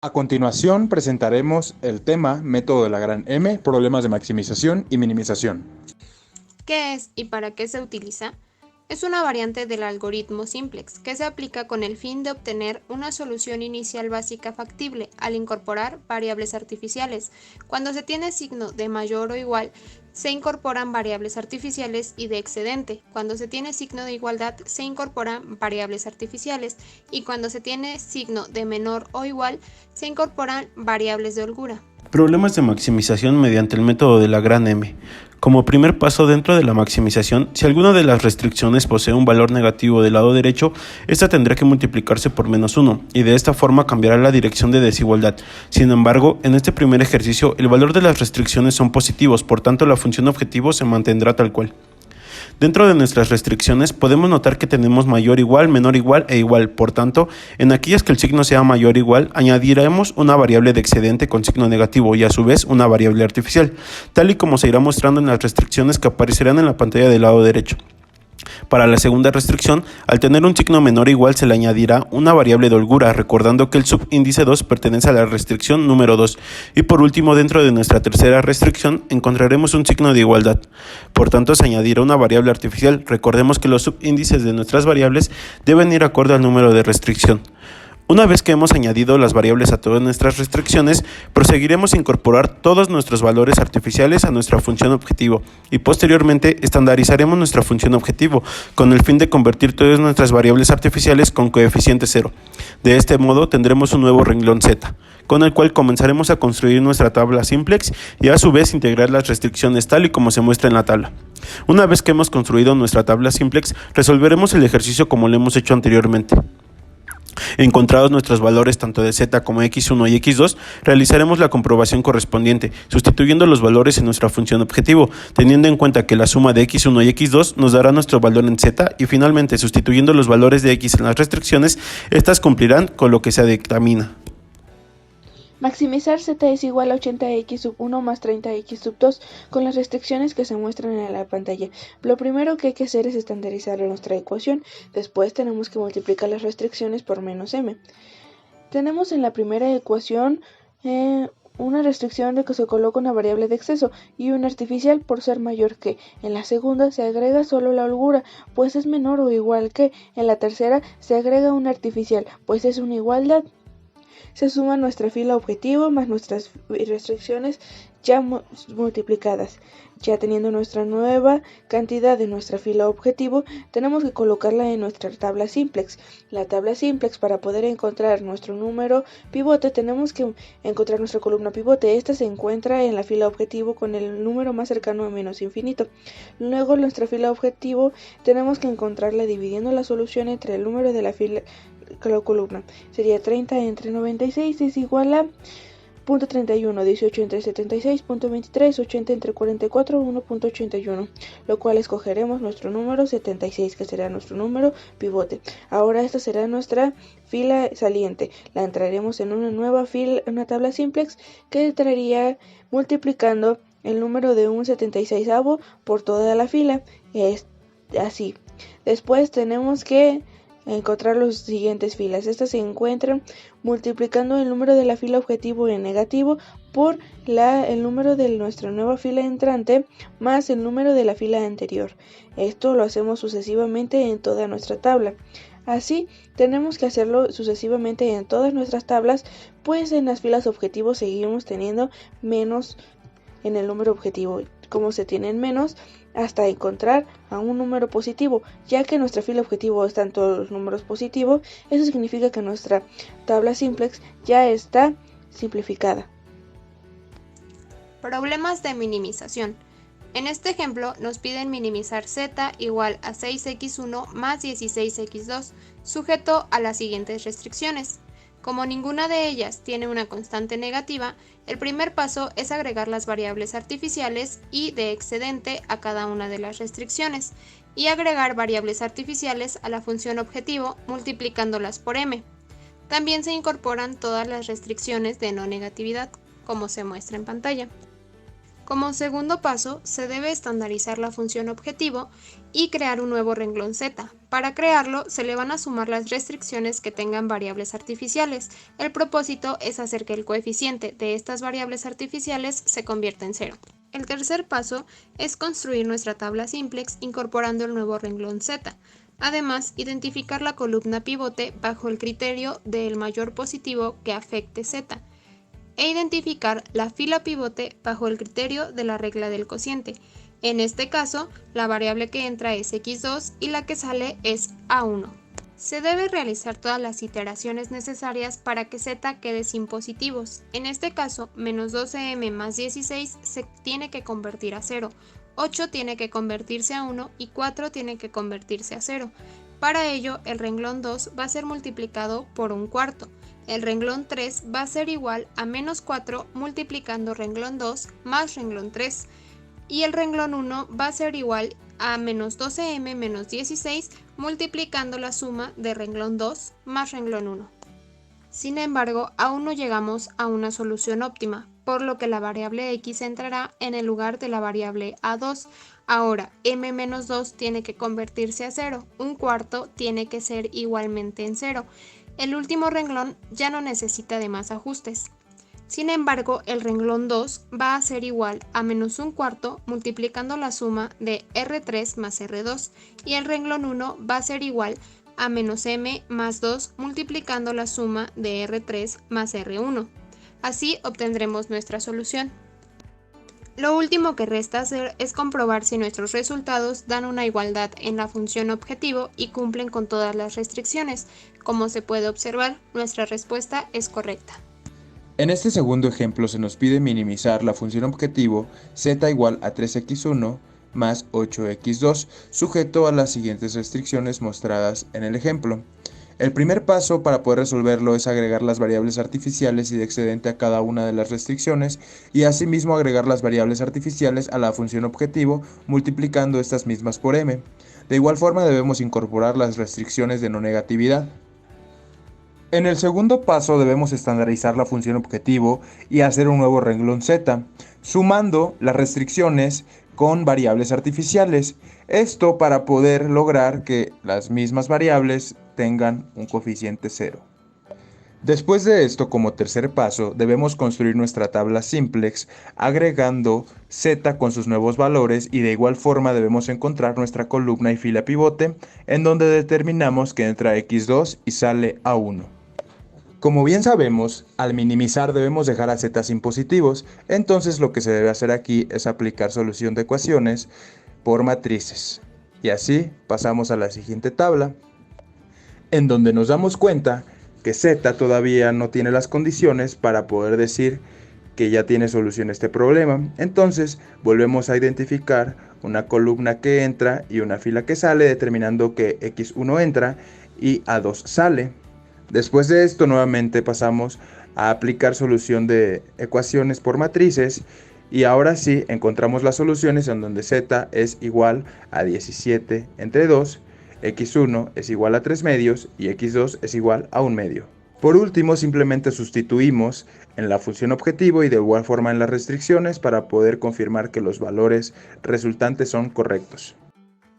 A continuación presentaremos el tema Método de la gran M, problemas de maximización y minimización. ¿Qué es y para qué se utiliza? Es una variante del algoritmo simplex que se aplica con el fin de obtener una solución inicial básica factible al incorporar variables artificiales. Cuando se tiene signo de mayor o igual, se incorporan variables artificiales y de excedente. Cuando se tiene signo de igualdad, se incorporan variables artificiales y cuando se tiene signo de menor o igual, se incorporan variables de holgura. Problemas de maximización mediante el método de la gran M. Como primer paso dentro de la maximización, si alguna de las restricciones posee un valor negativo del lado derecho, esta tendrá que multiplicarse por -1 y de esta forma cambiará la dirección de desigualdad. Sin embargo, en este primer ejercicio, el valor de las restricciones son positivos, por tanto la función objetivo se mantendrá tal cual. Dentro de nuestras restricciones podemos notar que tenemos mayor igual, menor igual e igual. Por tanto, en aquellas que el signo sea mayor igual, añadiremos una variable de excedente con signo negativo y a su vez una variable artificial, tal y como se irá mostrando en las restricciones que aparecerán en la pantalla del lado derecho. Para la segunda restricción, al tener un signo menor o igual se le añadirá una variable de holgura, recordando que el subíndice 2 pertenece a la restricción número 2. Y por último, dentro de nuestra tercera restricción, encontraremos un signo de igualdad. Por tanto, se añadirá una variable artificial. Recordemos que los subíndices de nuestras variables deben ir acorde al número de restricción. Una vez que hemos añadido las variables a todas nuestras restricciones, proseguiremos a incorporar todos nuestros valores artificiales a nuestra función objetivo y posteriormente estandarizaremos nuestra función objetivo con el fin de convertir todas nuestras variables artificiales con coeficiente 0. De este modo tendremos un nuevo renglón Z, con el cual comenzaremos a construir nuestra tabla simplex y a su vez integrar las restricciones tal y como se muestra en la tabla. Una vez que hemos construido nuestra tabla simplex, resolveremos el ejercicio como lo hemos hecho anteriormente. Encontrados nuestros valores tanto de z como x1 y x2, realizaremos la comprobación correspondiente, sustituyendo los valores en nuestra función objetivo, teniendo en cuenta que la suma de x1 y x2 nos dará nuestro valor en z y finalmente sustituyendo los valores de x en las restricciones, estas cumplirán con lo que se dictamina. Maximizar z es igual a 80x sub 1 más 30x sub 2 con las restricciones que se muestran en la pantalla. Lo primero que hay que hacer es estandarizar nuestra ecuación, después tenemos que multiplicar las restricciones por menos m. Tenemos en la primera ecuación una restricción de que se coloca una variable de exceso y una artificial por ser mayor que. En la segunda se agrega solo la holgura, pues es menor o igual que. En la tercera se agrega una artificial, pues es una igualdad. Se suma nuestra fila objetivo más nuestras restricciones ya multiplicadas. Ya teniendo nuestra nueva cantidad de nuestra fila objetivo, tenemos que colocarla en nuestra tabla simplex. La tabla simplex, para poder encontrar nuestro número pivote, tenemos que encontrar nuestra columna pivote. Esta se encuentra en la fila objetivo con el número más cercano a menos infinito. Luego, nuestra fila objetivo tenemos que encontrarla dividiendo la solución entre el número de la columna. Sería 30 entre 96 es igual a 0.31, 18 entre 76, 0.23, 80 entre 44, 1.81, lo cual escogeremos nuestro número 76, que será nuestro número pivote. Ahora esta será nuestra fila saliente. La entraremos en una nueva fila, una tabla simplex, que estaría multiplicando el número de un 76avo por toda la fila. Es así. Después tenemos que encontrar las siguientes filas. Estas se encuentran multiplicando el número de la fila objetivo en negativo por el número de nuestra nueva fila entrante más el número de la fila anterior. Esto lo hacemos sucesivamente en toda nuestra tabla. Así tenemos que hacerlo sucesivamente en todas nuestras tablas, pues en las filas objetivos seguimos teniendo menos en el número objetivo. Como se tienen menos, hasta encontrar a un número positivo, ya que nuestra fila objetivo están todos los números positivos, eso significa que nuestra tabla simplex ya está simplificada. Problemas de minimización. En este ejemplo nos piden minimizar z igual a 6x1 más 16x2, sujeto a las siguientes restricciones. Como ninguna de ellas tiene una constante negativa, el primer paso es agregar las variables artificiales y de excedente a cada una de las restricciones, y agregar variables artificiales a la función objetivo multiplicándolas por m. También se incorporan todas las restricciones de no negatividad, como se muestra en pantalla. Como segundo paso, se debe estandarizar la función objetivo y crear un nuevo renglón z. Para crearlo, se le van a sumar las restricciones que tengan variables artificiales. El propósito es hacer que el coeficiente de estas variables artificiales se convierta en 0. El tercer paso es construir nuestra tabla simplex incorporando el nuevo renglón z. Además, identificar la columna pivote bajo el criterio del mayor positivo que afecte z, e identificar la fila pivote bajo el criterio de la regla del cociente. En este caso, la variable que entra es x2 y la que sale es a1. Se debe realizar todas las iteraciones necesarias para que z quede sin positivos. En este caso, menos 12m más 16 se tiene que convertir a 0, 8 tiene que convertirse a 1 y 4 tiene que convertirse a 0. Para ello, el renglón 2 va a ser multiplicado por un cuarto. El renglón 3 va a ser igual a menos 4 multiplicando renglón 2 más renglón 3. Y el renglón 1 va a ser igual a menos 12m menos 16 multiplicando la suma de renglón 2 más renglón 1. Sin embargo, aún no llegamos a una solución óptima, por lo que la variable x entrará en el lugar de la variable a2. Ahora, m-2 tiene que convertirse a 0, un cuarto tiene que ser igualmente en 0. El último renglón ya no necesita de más ajustes. Sin embargo, el renglón 2 va a ser igual a menos un cuarto multiplicando la suma de R3 más R2 y el renglón 1 va a ser igual a menos m más 2 multiplicando la suma de R3 más R1. Así obtendremos nuestra solución. Lo último que resta hacer es comprobar si nuestros resultados dan una igualdad en la función objetivo y cumplen con todas las restricciones. Como se puede observar, nuestra respuesta es correcta. En este segundo ejemplo se nos pide minimizar la función objetivo z igual a 3x1 más 8x2, sujeto a las siguientes restricciones mostradas en el ejemplo. El primer paso para poder resolverlo es agregar las variables artificiales y de excedente a cada una de las restricciones y asimismo agregar las variables artificiales a la función objetivo multiplicando estas mismas por m. De igual forma debemos incorporar las restricciones de no negatividad. En el segundo paso debemos estandarizar la función objetivo y hacer un nuevo renglón z, sumando las restricciones con variables artificiales. Esto para poder lograr que las mismas variables tengan un coeficiente 0. Después de esto, como tercer paso, debemos construir nuestra tabla simplex agregando z con sus nuevos valores y de igual forma debemos encontrar nuestra columna y fila pivote en donde determinamos que entra x2 y sale a1. Como bien sabemos, al minimizar debemos dejar a z sin positivos, entonces lo que se debe hacer aquí es aplicar solución de ecuaciones por matrices. Y así pasamos a la siguiente tabla, en donde nos damos cuenta que z todavía no tiene las condiciones para poder decir que ya tiene solución este problema. Entonces volvemos a identificar una columna que entra y una fila que sale, determinando que x1 entra y a2 sale. Después de esto nuevamente pasamos a aplicar solución de ecuaciones por matrices y ahora sí encontramos las soluciones en donde z es igual a 17 entre 2, x1 es igual a 3 medios y x2 es igual a 1 medio. Por último, simplemente sustituimos en la función objetivo y de igual forma en las restricciones para poder confirmar que los valores resultantes son correctos.